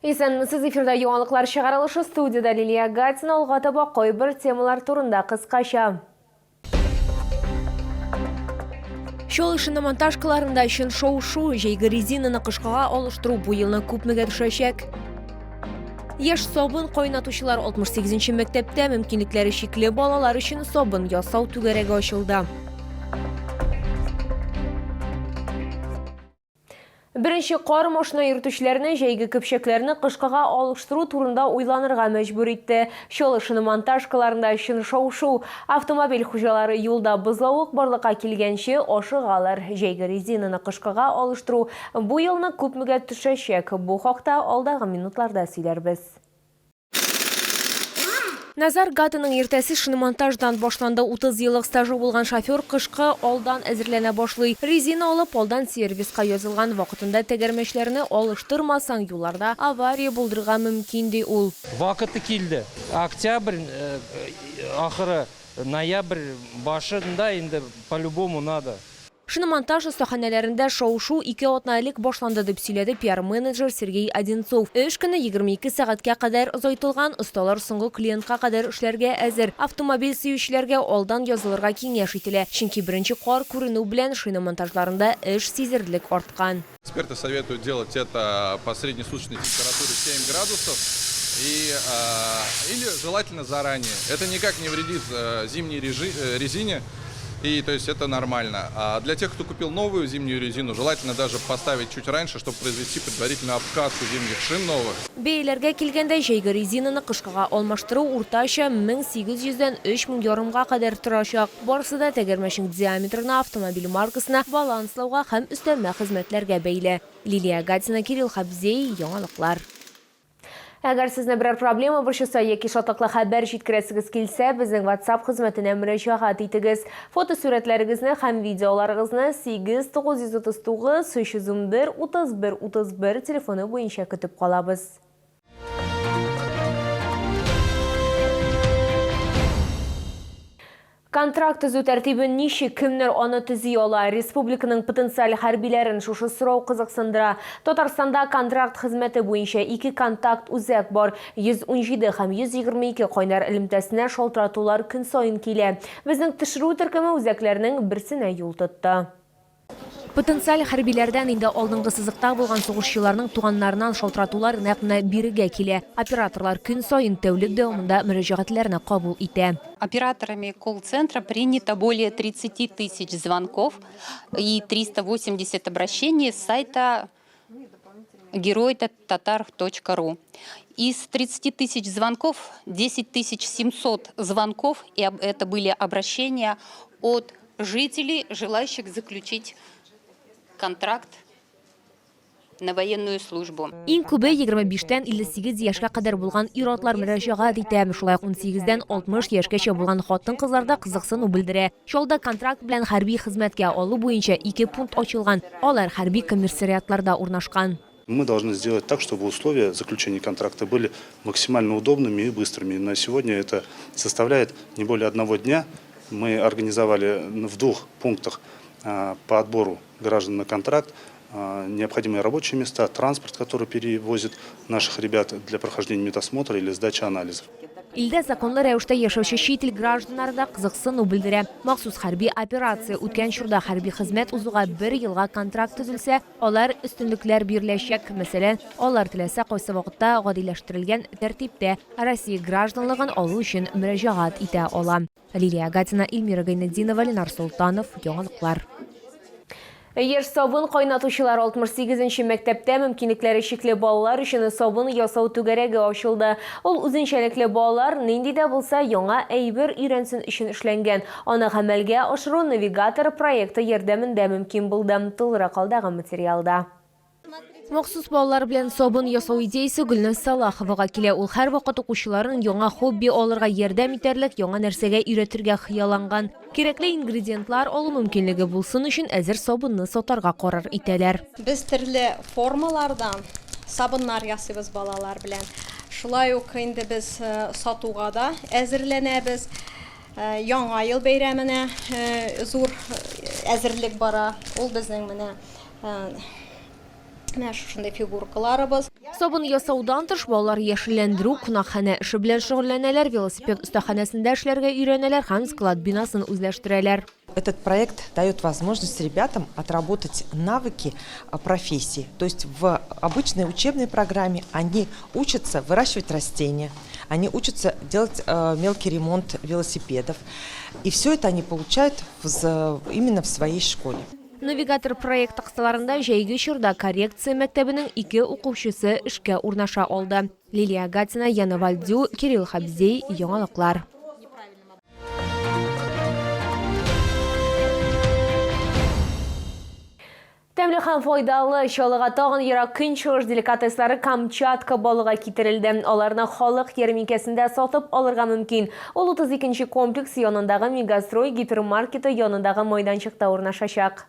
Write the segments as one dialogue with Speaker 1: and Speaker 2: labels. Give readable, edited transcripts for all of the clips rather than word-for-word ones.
Speaker 1: Сіз эфирда яңалыклар чыгарылышы студияда Лилия Гатина алга таба койбір темалар турында кыскача. Шол ишини монтажкаларында үшін шоу-шу жейгі резинаны кышкага алыштыру бу елны күпмегә төшәчәк. Яш собын койнатучылар 68-нче мәктәптә мөмкинлекләре шикле балалар өчен собын ясау түгәрәге ачылды. Беренче кар машина йөртүчеләрне җәйге көпчәкләрне кышкага алыштыру турында уйланырга мәҗбүр итте. Шол ишини монтажкаларында өчен шоу-шу автомобиль хуҗалары юлда бозлавык барлыкка килгәнче ашыгалар. Җәйге резинаны кышкага алыштыру бу елны күпмегә төшәчәк. Бу хакта алдагы минутларда сөйләрбез. Назар Гатының ертәсе шиномонтаждан башланды. 30 еллык стажы булган шофер кышкы алдан әзерләнә башлый. Резина алып алдан сервиска язылган вакытында тәгәрмәчләрне алыштырмасаң юлларда авария булдырырга мөмкин ди ул.
Speaker 2: Вакыты килде. Октябрь, ахыры ноябрь башында инде по-любому надо.
Speaker 1: Шиномонтаж остаханәләрендә шоу-шу 2 атналык башланды дип сөйләде пиар-менеджер Сергей Одинцов. Эш көне 22 сәгатькә кадәр озайтылган, осталар соңгы клиентка кадәр эшләргә әзер. Автомобиль сөючеләргә алдан язылырга киңәш ителә. Чөнки беренче кар күренү белән шиномонтажларында эш сизерлек арткан.
Speaker 3: Эксперты советуют делать это по среднесуточной температуре 7 градусов. Или желательно заранее. Это никак не вредит зимней резине. И то есть это нормально. А для тех, кто купил новую зимнюю резину, желательно даже поставить чуть раньше, чтобы произвести предварительную обкатку зимних шин новых.
Speaker 1: Бейләргә килгәндә җәйге резинаны кышкага алмаштыру уртача 1800-дән 3000 ярымга кадәр торачак. Барысы да тәгәрмәчнең диаметрына, автомобиль маркасына, баланслауга һәм өстәмә хезмәтләргә бәйле. Лилия Гатина, Кирилл Хабзей, яңалыклар. Әгәр сезне берәр проблема борчыса яки шатлыклы хәбәр җиткерәсегез килсә, безнең WhatsApp хезмәтенә мөрәҗәгать итегез. Фотосурәтләрегезне һәм видеоларыгызны 8939 301 31 31 телефоны буенча көтеп калабыз. Контракт төзү тәртибен ничек, кемнәр аны төзи ала? Республиканың потенциаль хәрбиләрен шушы сорау кызыксындыра. Татарстанда контракт хезмәте буенча 2 контакт үзәк бар. 117 һәм 122 кайнар элемтәсенә шалтыратулар көн саен килә. Безнең төшерү төркеме үзәкләрнең берсенә юл тотты. Потенциаль хәрбиләрдән инде алдынгы сызыкта булган сугышчыларның туганнарынан шалтыратулар нәкъ бирегә килә. Операторлар көн саен тәүлек дәвамында мөрәҗәгатьләрне кабул итә.
Speaker 4: Операторами колл-центра принято более 30 тысяч звонков и 380 обращений с сайта geroy.tatar.ru. Из 30 тысяч звонков 10 700 звонков, и это были обращения от жителей, желающих заключить контракт на военную службу.
Speaker 1: Иң күбе 25-тән 58 яшькә кадәр булган ир-атлар мөрәҗәгать итә. Шулай 18-дән 60 яшькәчә булган хатын-кызларда кызыксыну белдерә. Шулда контракт белән хәрби хезмәткә алу буенча 2 пункт ачылган. Алар хәрби комиссариатларда урнашкан.
Speaker 5: Мы должны сделать так, чтобы условия заключения контракта были максимально удобными и быстрыми. На сегодня это составляет не более 1 дня. Мы организовали в 2 пунктах по отбору граждан на контракт необходимые рабочие места, транспорт, который перевозит наших ребят для прохождения медосмотра или сдачи анализов.
Speaker 1: Илдә законлы рәвештә яшәүче чит ил гражданнары кызыксыну белдерә. Махсус хәрби операция үткән чорда хәрби хезмәт узуга 1 елга контракт төзелсә, алар өстенлекләр биреләчәк. Мәсәлән, алар теләсә кайсы вакытта гадиләштерелгән тәртиптә Россия гражданлыгын алу өчен мөрәҗәгать итә ала. Лилия Гатина, Эльмира Гайнетдинова, Ленар Султанов, яңалыклар. Яшь сабын кайнатучылар 68-нче мәктәптә мөмкинлекләре чикле балалар өчен сабын ясау түгәрәге ачылды. Ул үзенчәлекле балалар нинди дә булса яңа әйбер өйрәнсен өчен эшләнгән. Аны гамәлгә ашыру навигатор проекты ярдәмендә мөмкин булды. Тулырак алдагы материалда. Махсус балалар белән сабын ясау идеясе Гөлназ Салаховага килә. Ул һәр вакыт укучыларын яңа хобби алырга ярдәм итәрлек, яңа нәрсәгә өйрәтергә хыялланган. Кирәкле ингредиентлар алу мөмкинлеге булсын өчен әзер сабынны сатарга карар итәләр.
Speaker 6: Без төрле формалардан сабыннар ясыйбыз балалар белән. Шулай ук инде без сатуга да әзерләнәбез. Яңа ел бәйрәменә зур әзерлек бара. Ул безнең менә шушындай фигуркаларыбыз.
Speaker 1: Sabun yasaudan tыш балалар яшелләндерү, кунакханә эше белән шөгыльләнәләр, велосипед остаханәсендә эшләргә өйрәнәләр һәм склад бинасын үзләштерәләр.
Speaker 7: Этот проект дает возможность ребятам отработать навыки профессии. То есть в обычной учебной программе они учатся выращивать растения, они учатся делать мелкий ремонт велосипедов. И все это они получают именно в своей школе.
Speaker 1: Навигатор проект кысаларында җәйге чорда коррекция мәктәбенең 2 укучысы эшкә урнаша алды. Лилия Гатина, Яна Вальдю, Кирилл Хабзей, Яңалыклар. Тәмле һәм файдалы чалыга тагын ерак көнчыгыш деликатеслары Камчатка балыга китерелде. Аларны халык ярминкәсендә сатып алырга мөмкин. Ул 32-нче комплекс янындагы Мегастрой гипермаркеты янындагы майданчыкта урнашачак.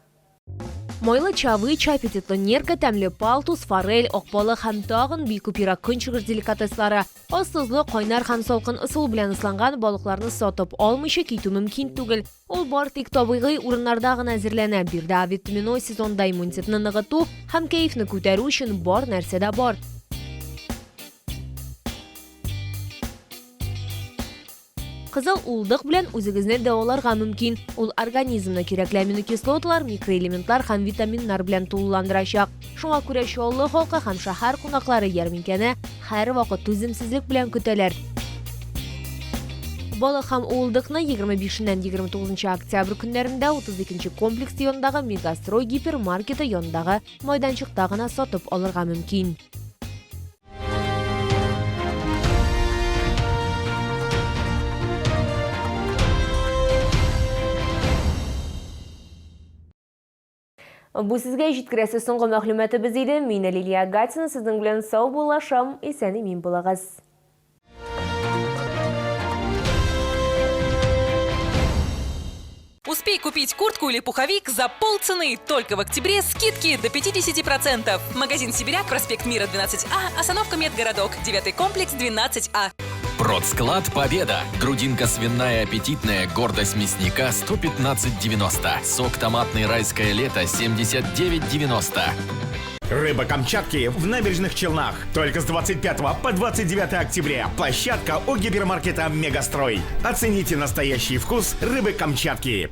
Speaker 1: Майлы чавы, чай аппетитлы нерка, тәмле палтус, форель, акбалы һәм тагын бик күп ерак көнчыгыш деликатеслары. Ас-тозлы, кайнар һәм салкын ысул белән ысланган балыкларны сатып алмыйча китү мөмкин түгел. Ул бар тик табигый урыннарда гына әзерләнә. Бирдә витаминой сезонда иммунитетны ныгыту һәм кәефне күтәрү өчен бар нәрсә дә бар. Кызыл улдык белән үзегезне дәваларга мөмкин. Ул организмны кирәкле аминокислоталар, микроэлементлар һәм витаминнар белән тулыландырачак. Шуңа күрә Чаллы халкы һәм шәһәр кунаклары ярминкәне һәр вакыт түземсезлек белән көтәләр. Балык һәм улдыкны 25-ннән 29 октябрь көннәрендә 32-нче комплекс янындагы Мегастрой гипермаркеты янындагы майданчыкта гына сатып алырга мөмкин. Бу сезгә җиткерәсе соңгы мәгълүматыбыз иде. Мин Лилия Гатина, сезнең белән сау булашам, исән имин булыгыз.
Speaker 8: Успей купить куртку или пуховик за полцены. Только в октябре скидки до 50%. Магазин «Сибиряк», проспект Мира, 12А, остановка Медгородок, 9-й комплекс, 12А.
Speaker 9: Продсклад «Победа». Грудинка свиная аппетитная, гордость мясника 115,90. Сок томатный «Райское лето» 79,90.
Speaker 10: Рыба Камчатки в Набережных Челнах. Только с 25 по 29 октября. Площадка у гипермаркета «Мегастрой». Оцените настоящий вкус рыбы Камчатки.